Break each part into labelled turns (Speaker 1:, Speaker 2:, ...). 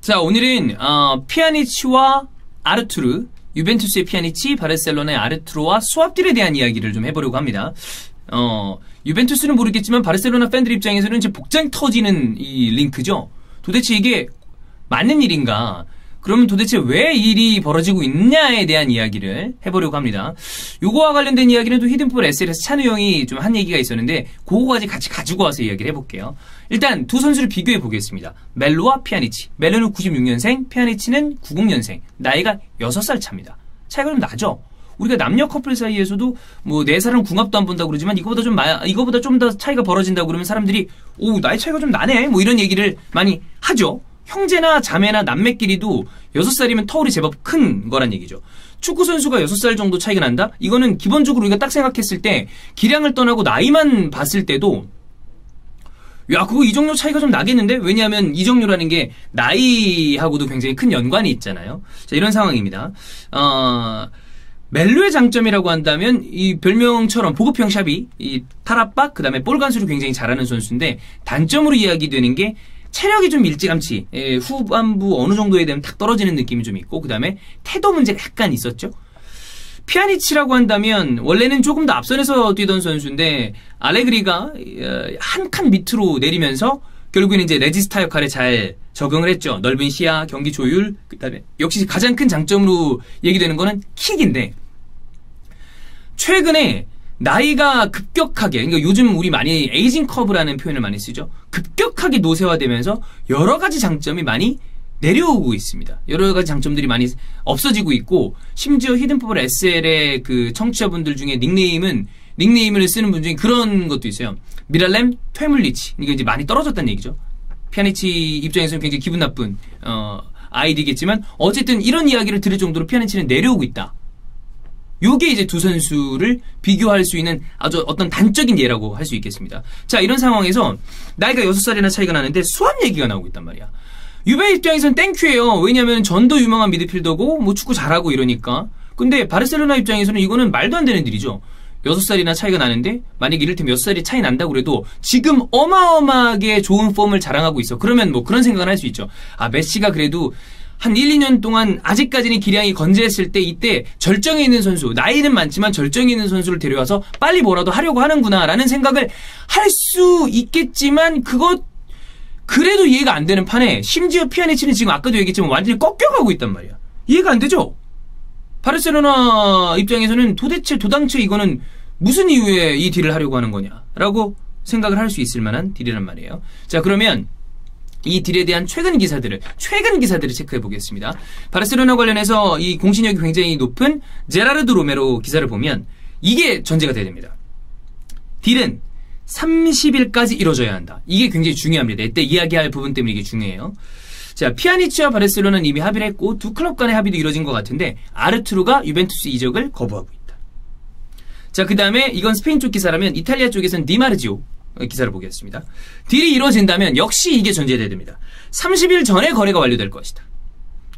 Speaker 1: 자, 오늘은 피아니치와 아르투르, 유벤투스의 피아니치, 바르셀로나의 아르투르와 수합딜에 대한 이야기를 좀 해보려고 합니다. 유벤투스는 모르겠지만 바르셀로나 팬들 입장에서는 이제 복장 터지는 이 링크죠. 도대체 이게 맞는 일인가? 그러면 도대체 왜 이 일이 벌어지고 있냐에 대한 이야기를 해보려고 합니다. 요거와 관련된 이야기는 또 히든풋볼 SL에서 찬우 형이 좀 한 얘기가 있었는데 그거까지 같이 가지고 와서 이야기를 해볼게요. 일단 두 선수를 비교해 보겠습니다. 멜로와 피아니치. 멜로는 96년생, 피아니치는 90년생. 나이가 6살 차입니다. 차이가 좀 나죠? 우리가 남녀 커플 사이에서도 뭐 4살은 궁합도 안 본다고 그러지만 이거보다 좀 더 차이가 벌어진다고 그러면 사람들이 오, 나이 차이가 좀 나네? 뭐 이런 얘기를 많이 하죠. 형제나 자매나 남매끼리도 6살이면 터울이 제법 큰 거란 얘기죠. 축구 선수가 6살 정도 차이가 난다? 이거는 기본적으로 우리가 딱 생각했을 때 기량을 떠나고 나이만 봤을 때도 야, 그거 이정료 차이가 좀 나겠는데? 왜냐하면 이정료라는 게 나이하고도 굉장히 큰 연관이 있잖아요. 자, 이런 상황입니다. 멜로의 장점이라고 한다면 이 별명처럼 보급형 샵이 이 탈압박 그다음에 볼 간수를 굉장히 잘하는 선수인데 단점으로 이야기되는 게 체력이 좀 일찌감치 후반부 어느 정도에 되면 탁 떨어지는 느낌이 좀 있고 그다음에 태도 문제가 약간 있었죠. 피아니치라고 한다면 원래는 조금 더 앞선에서 뛰던 선수인데 알레그리가 한 칸 밑으로 내리면서 결국에는 이제 레지스타 역할에 잘 적응을 했죠. 넓은 시야, 경기 조율, 그다음에 역시 가장 큰 장점으로 얘기되는 거는 킥인데 최근에 나이가 급격하게, 그러니까 요즘 우리 많이 에이징 커브라는 표현을 많이 쓰죠. 급격하게 노쇠화되면서 여러 가지 장점이 많이 내려오고 있습니다. 여러 가지 장점들이 많이 없어지고 있고 심지어 히든풋볼 SL의 그 청취자분들 중에 닉네임을 쓰는 분 중에 그런 것도 있어요. 미랄렘 퇴물리치. 이게 이제 많이 떨어졌다는 얘기죠. 피아니치 입장에서는 굉장히 기분 나쁜 아이디겠지만 어쨌든 이런 이야기를 들을 정도로 피아니치는 내려오고 있다. 요게 이제 두 선수를 비교할 수 있는 아주 어떤 단적인 예라고 할 수 있겠습니다. 자, 이런 상황에서 나이가 6살이나 차이가 나는데 수합 얘기가 나오고 있단 말이야. 유베 입장에서는 땡큐예요. 왜냐면 전도 유명한 미드필더고 뭐 축구 잘하고 이러니까. 근데 바르셀로나 입장에서는 이거는 말도 안 되는 일이죠. 6살이나 차이가 나는데 만약 이를테면 6살이 차이 난다고 그래도 지금 어마어마하게 좋은 폼을 자랑하고 있어. 그러면 뭐 그런 생각을 할 수 있죠. 아, 메시가 그래도 한 1, 2년 동안 아직까지는 기량이 건재했을 때 이때 절정에 있는 선수, 나이는 많지만 절정에 있는 선수를 데려와서 빨리 뭐라도 하려고 하는구나 라는 생각을 할 수 있겠지만 그래도 이해가 안 되는 판에 심지어 피아니치는 지금 아까도 얘기했지만 완전히 꺾여가고 있단 말이야. 이해가 안 되죠? 바르셀로나 입장에서는 도대체 이거는 무슨 이유에 이 딜을 하려고 하는 거냐라고 생각을 할 수 있을 만한 딜이란 말이에요. 자, 그러면 이 딜에 대한 최근 기사들을 체크해 보겠습니다. 바르셀로나 관련해서 이 공신력이 굉장히 높은 제라르드 로메로 기사를 보면 이게 전제가 돼야 됩니다. 딜은 30일까지 이루어져야 한다. 이게 굉장히 중요합니다. 이때 이야기할 부분 때문에 이게 중요해요. 자, 피아니치와 바르셀로나는 이미 합의를 했고 두 클럽 간의 합의도 이루어진 것 같은데 아르투르가 유벤투스 이적을 거부하고 있다. 자, 그 다음에 이건 스페인 쪽 기사라면 이탈리아 쪽에서는 디마르지오 기사를 보겠습니다. 딜이 이루어진다면 역시 이게 전제돼야 됩니다. 30일 전에 거래가 완료될 것이다.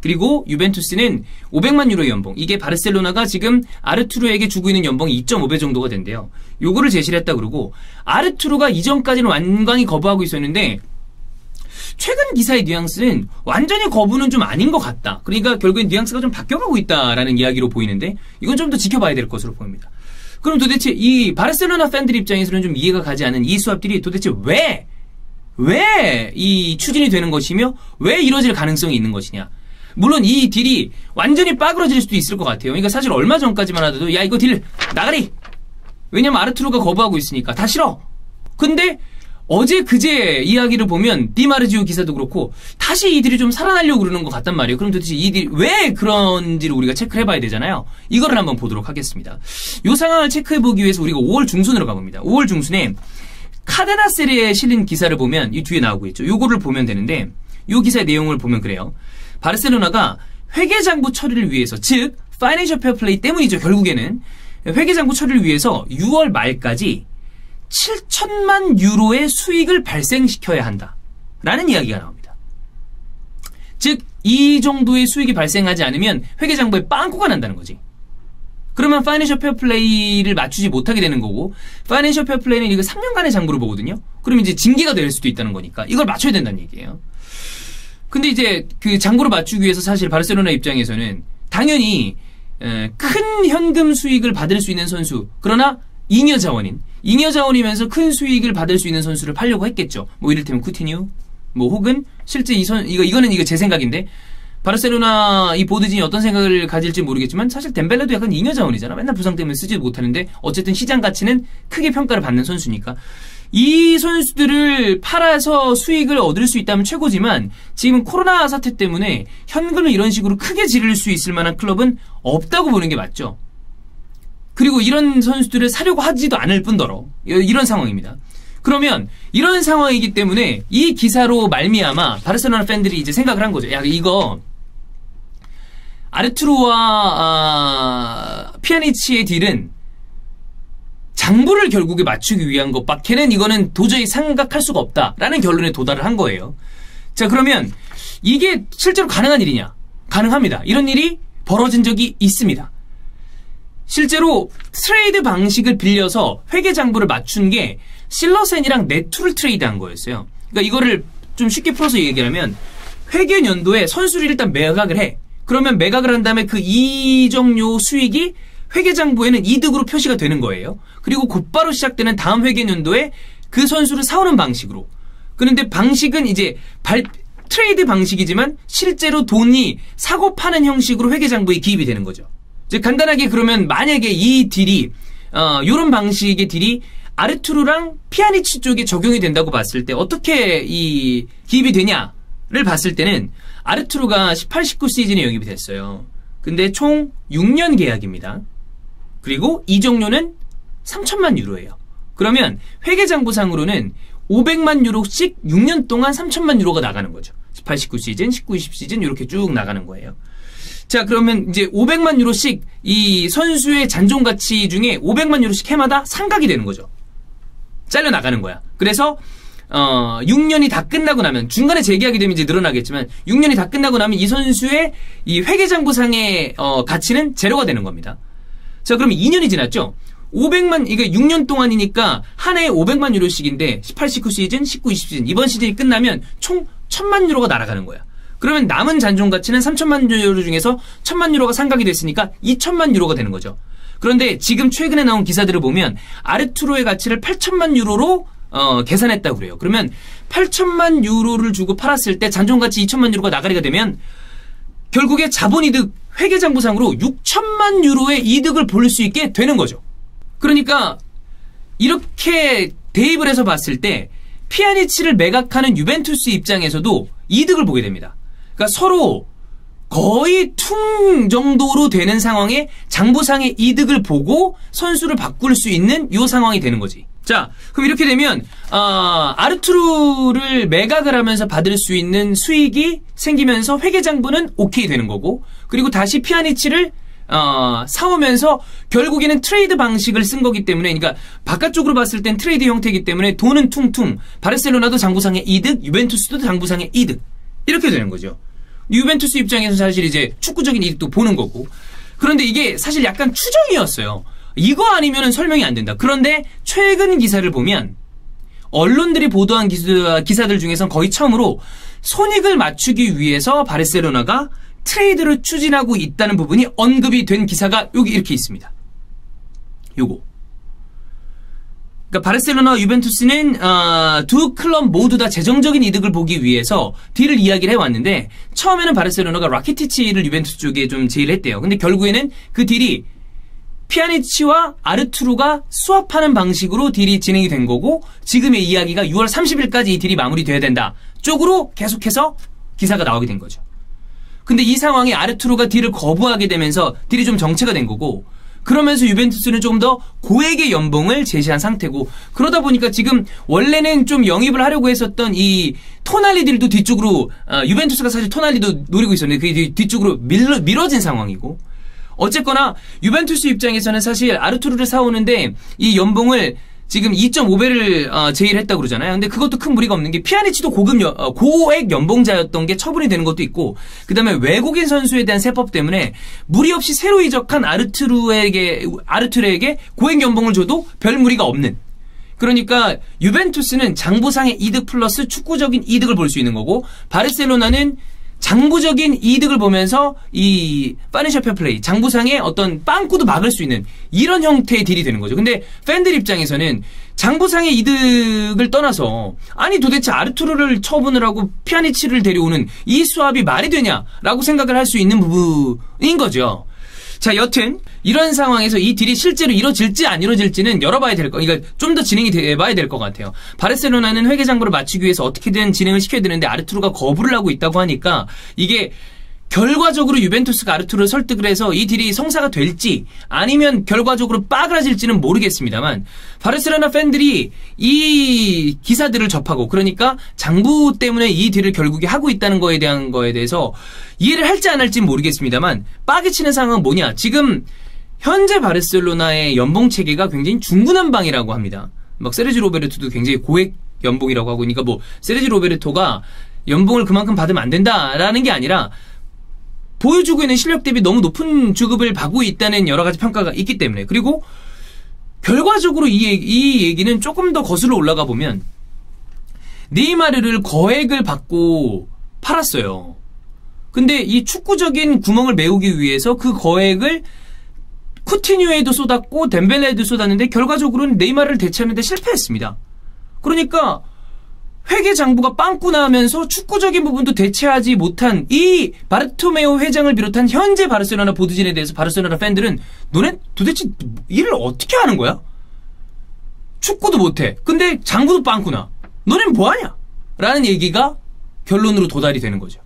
Speaker 1: 그리고 유벤투스는 500만 유로의 연봉, 이게 바르셀로나가 지금 아르투르에게 주고 있는 연봉이 2.5배 정도가 된대요. 요거를 제시를 했다 그러고 아르투르가 이전까지는 완강히 거부하고 있었는데 최근 기사의 뉘앙스는 완전히 거부는 좀 아닌 것 같다. 그러니까 결국엔 뉘앙스가 좀 바뀌어가고 있다라는 이야기로 보이는데 이건 좀 더 지켜봐야 될 것으로 보입니다. 그럼 도대체 이 바르셀로나 팬들 입장에서는 좀 이해가 가지 않은 이 수합들이 도대체 왜 이 추진이 되는 것이며 왜 이루어질 가능성이 있는 것이냐. 물론 이 딜이 완전히 빠그러질 수도 있을 것 같아요. 그러니까 사실 얼마 전까지만 하더라도 야, 이거 딜 나가리. 왜냐면 아르투르가 거부하고 있으니까 다 싫어. 근데 어제 그제 이야기를 보면 디마르지오 기사도 그렇고 다시 이 딜이 좀 살아나려고 그러는 것 같단 말이에요. 그럼 도대체 이 딜이 왜 그런지를 우리가 체크를 해봐야 되잖아요. 이거를 한번 보도록 하겠습니다. 이 상황을 체크해보기 위해서 우리가 5월 중순으로 가봅니다. 5월 중순에 카데나세리에 실린 기사를 보면 이 뒤에 나오고 있죠. 요거를 보면 되는데 이 기사의 내용을 보면 그래요. 바르셀로나가 회계장부 처리를 위해서, 즉 파이낸셜 페어플레이 때문이죠. 결국에는 회계장부 처리를 위해서 6월 말까지 7천만 유로의 수익을 발생시켜야 한다 라는 이야기가 나옵니다. 즉 이 정도의 수익이 발생하지 않으면 회계장부에 빵꾸가 난다는 거지. 그러면 파이낸셜 페어플레이를 맞추지 못하게 되는 거고, 파이낸셜 페어플레이는 이거 3년간의 장부를 보거든요. 그럼 이제 징계가 될 수도 있다는 거니까 이걸 맞춰야 된다는 얘기예요. 근데 이제 그 장부를 맞추기 위해서 사실 바르셀로나 입장에서는 당연히 큰 현금 수익을 받을 수 있는 선수, 그러나 잉여 자원이면서 큰 수익을 받을 수 있는 선수를 팔려고 했겠죠. 뭐 이를테면 쿠티뉴, 뭐 혹은 실제 이거는 제 생각인데 바르셀로나 이 보드진이 어떤 생각을 가질지 모르겠지만 사실 덴벨레도 약간 잉여 자원이잖아. 맨날 부상 때문에 쓰지 못하는데 어쨌든 시장 가치는 크게 평가를 받는 선수니까 이 선수들을 팔아서 수익을 얻을 수 있다면 최고지만 지금 코로나 사태 때문에 현금을 이런 식으로 크게 지를 수 있을 만한 클럽은 없다고 보는 게 맞죠. 그리고 이런 선수들을 사려고 하지도 않을 뿐더러 이런 상황입니다. 그러면 이런 상황이기 때문에 이 기사로 말미암아 바르셀로나 팬들이 이제 생각을 한 거죠. 야, 이거 아르투르와 피아니치의 딜은 장부를 결국에 맞추기 위한 것밖에는 이거는 도저히 생각할 수가 없다라는 결론에 도달을 한 거예요. 자, 그러면 이게 실제로 가능한 일이냐? 가능합니다. 이런 일이 벌어진 적이 있습니다. 실제로 트레이드 방식을 빌려서 회계 장부를 맞춘 게 실러센이랑 네투를 트레이드한 거였어요. 그러니까 이거를 좀 쉽게 풀어서 얘기하면 회계 연도에 선수를 일단 매각을 해. 그러면 매각을 한 다음에 그 이적료 수익이 회계장부에는 이득으로 표시가 되는 거예요. 그리고 곧바로 시작되는 다음 회계연도에 그 선수를 사오는 방식으로. 그런데 방식은 이제 트레이드 방식이지만 실제로 돈이 사고 파는 형식으로 회계장부에 기입이 되는 거죠. 이제 간단하게 그러면 만약에 이 딜이 요런 방식의 딜이 아르투르랑 피아니치 쪽에 적용이 된다고 봤을 때 어떻게 이 기입이 되냐를 봤을 때는 아르투르가 18, 19 시즌에 영입이 됐어요. 근데 총 6년 계약입니다. 그리고 이적료는 3천만 유로예요. 그러면 회계장부상으로는 500만 유로씩 6년 동안 3천만 유로가 나가는 거죠. 18, 19 시즌, 19, 20 시즌 이렇게 쭉 나가는 거예요. 자, 그러면 이제 500만 유로씩 이 선수의 잔존 가치 중에 500만 유로씩 해마다 상각이 되는 거죠. 잘려 나가는 거야. 그래서 6년이 다 끝나고 나면 중간에 재계약이 되면 이제 늘어나겠지만 6년이 다 끝나고 나면 이 선수의 이 회계장부상의 가치는 제로가 되는 겁니다. 자, 그러면 2년이 지났죠. 500만, 이게 6년 동안이니까 한 해에 500만 유로씩인데 18, 19 시즌, 19, 20 시즌 이번 시즌이 끝나면 총 1000만 유로가 날아가는 거야. 그러면 남은 잔존 가치는 3000만 유로 중에서 1000만 유로가 상각이 됐으니까 2000만 유로가 되는 거죠. 그런데 지금 최근에 나온 기사들을 보면 아르투로의 가치를 8000만 유로로 계산했다고 그래요. 그러면 8천만 유로를 주고 팔았을 때 잔존가치 2천만 유로가 나가리가 되면 결국에 자본이득 회계장부상으로 6천만 유로의 이득을 볼 수 있게 되는 거죠. 그러니까 이렇게 대입을 해서 봤을 때 피아니치를 매각하는 유벤투스 입장에서도 이득을 보게 됩니다. 그러니까 서로 거의 퉁 정도로 되는 상황에 장부상의 이득을 보고 선수를 바꿀 수 있는 이 상황이 되는 거지. 자, 그럼 이렇게 되면 아르투르를 매각을 하면서 받을 수 있는 수익이 생기면서 회계장부는 오케이 되는 거고, 그리고 다시 피아니치를 사오면서 결국에는 트레이드 방식을 쓴 거기 때문에, 그러니까 바깥쪽으로 봤을 땐 트레이드 형태이기 때문에 돈은 퉁퉁, 바르셀로나도 장부상의 이득, 유벤투스도 장부상의 이득, 이렇게 되는 거죠. 유벤투스 입장에서 사실 이제 축구적인 이득도 보는 거고. 그런데 이게 사실 약간 추정이었어요. 이거 아니면은 설명이 안 된다. 그런데 최근 기사를 보면 언론들이 보도한 기사들 중에선 거의 처음으로 손익을 맞추기 위해서 바르셀로나가 트레이드를 추진하고 있다는 부분이 언급이 된 기사가 여기 이렇게 있습니다. 요거. 그러니까 바르셀로나와 유벤투스는 두 클럽 모두 다 재정적인 이득을 보기 위해서 딜을 이야기를 해왔는데, 처음에는 바르셀로나가 라키티치를 유벤투스 쪽에 좀 제의를 했대요. 근데 결국에는 그 딜이 피아니치와 아르투르가 수합하는 방식으로 딜이 진행이 된 거고, 지금의 이야기가 6월 30일까지 이 딜이 마무리돼야 된다 쪽으로 계속해서 기사가 나오게 된 거죠. 근데 이 상황에 아르투르가 딜을 거부하게 되면서 딜이 좀 정체가 된 거고, 그러면서 유벤투스는 조금 더 고액의 연봉을 제시한 상태고, 그러다 보니까 지금 원래는 좀 영입을 하려고 했었던 이 토날리 딜도 뒤쪽으로, 유벤투스가 사실 토날리도 노리고 있었는데 그게 뒤쪽으로 미뤄진 상황이고, 어쨌거나 유벤투스 입장에서는 사실 아르투르를 사오는데 이 연봉을 지금 2.5배를 제의를 했다고 그러잖아요. 근데 그것도 큰 무리가 없는 게 피아니치도 고액 연봉자였던 게 처분이 되는 것도 있고, 그 다음에 외국인 선수에 대한 세법 때문에 무리 없이 새로 이적한 아르투르에게 고액 연봉을 줘도 별 무리가 없는, 그러니까 유벤투스는 장부상의 이득 플러스 축구적인 이득을 볼 수 있는 거고, 바르셀로나는 장부적인 이득을 보면서 이 파이낸셜 페어플레이, 장부상의 어떤 빵꾸도 막을 수 있는 이런 형태의 딜이 되는 거죠. 근데 팬들 입장에서는 장부상의 이득을 떠나서 아니 도대체 아르투르를 처분을 하고 피아니치를 데려오는 이 수합이 말이 되냐라고 생각을 할 수 있는 부분인 거죠. 자, 여튼 이런 상황에서 이 딜이 실제로 이루어질지 안 이루어질지는 열어봐야 될 거, 그러니까 좀 더 진행이 돼봐야 될 것 같아요. 바르셀로나는 회계장부를 맞추기 위해서 어떻게든 진행을 시켜야 되는데 아르투르가 거부를 하고 있다고 하니까 이게 결과적으로 유벤투스가 아르투르를 설득을 해서 이 딜이 성사가 될지 아니면 결과적으로 빠그라질지는 모르겠습니다만, 바르셀로나 팬들이 이 기사들을 접하고, 그러니까 장부 때문에 이 딜을 결국에 하고 있다는 거에 대한 거에 대해서 이해를 할지 안 할지는 모르겠습니다만, 빠개치는 상황은 뭐냐, 지금 현재 바르셀로나의 연봉 체계가 굉장히 중구난방이라고 합니다. 막 세르지 로베르토도 굉장히 고액 연봉이라고 하고, 그러니까 뭐 세르지 로베르토가 연봉을 그만큼 받으면 안 된다라는 게 아니라 보여주고 있는 실력 대비 너무 높은 주급을 받고 있다는 여러 가지 평가가 있기 때문에, 그리고 결과적으로 이 얘기는 조금 더 거슬러 올라가 보면 네이마르를 거액을 받고 팔았어요. 근데 이 축구적인 구멍을 메우기 위해서 그 거액을 쿠티뉴에도 쏟았고 덴벨레에도 쏟았는데 결과적으로는 네이마르를 대체하는 데 실패했습니다. 그러니까 회계장부가 빵꾸 나면서 축구적인 부분도 대체하지 못한 이 바르토메오 회장을 비롯한 현재 바르셀로나 보드진에 대해서 바르셀로나 팬들은 너네 도대체 일을 어떻게 하는 거야? 축구도 못해. 근데 장부도 빵꾸 나. 너넨 뭐하냐? 라는 얘기가 결론으로 도달이 되는 거죠.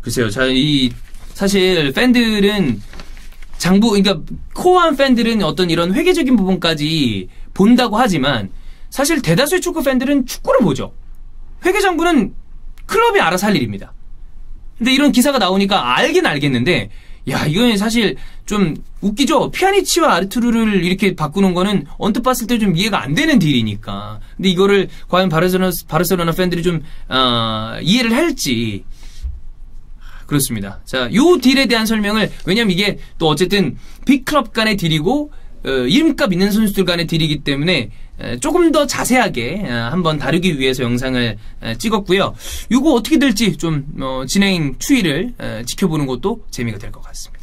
Speaker 1: 글쎄요. 자, 사실 팬들은 장부, 그러니까 코어한 팬들은 어떤 이런 회계적인 부분까지 본다고 하지만 사실 대다수의 축구 팬들은 축구를 보죠. 회계장부는 클럽이 알아서 할 일입니다. 근데 이런 기사가 나오니까 알긴 알겠는데, 야, 이건 사실 좀 웃기죠? 피아니치와 아르투르를 이렇게 바꾸는 거는 언뜻 봤을 때 좀 이해가 안 되는 딜이니까. 근데 이거를 과연 바르셀로나 팬들이 좀, 이해를 할지. 그렇습니다. 자, 요 딜에 대한 설명을, 왜냐면 이게 또 어쨌든 빅클럽 간의 딜이고, 이름값 있는 선수들 간의 딜이기 때문에 조금 더 자세하게 한번 다루기 위해서 영상을 찍었고요. 이거 어떻게 될지 좀 진행 추이를 지켜보는 것도 재미가 될 것 같습니다.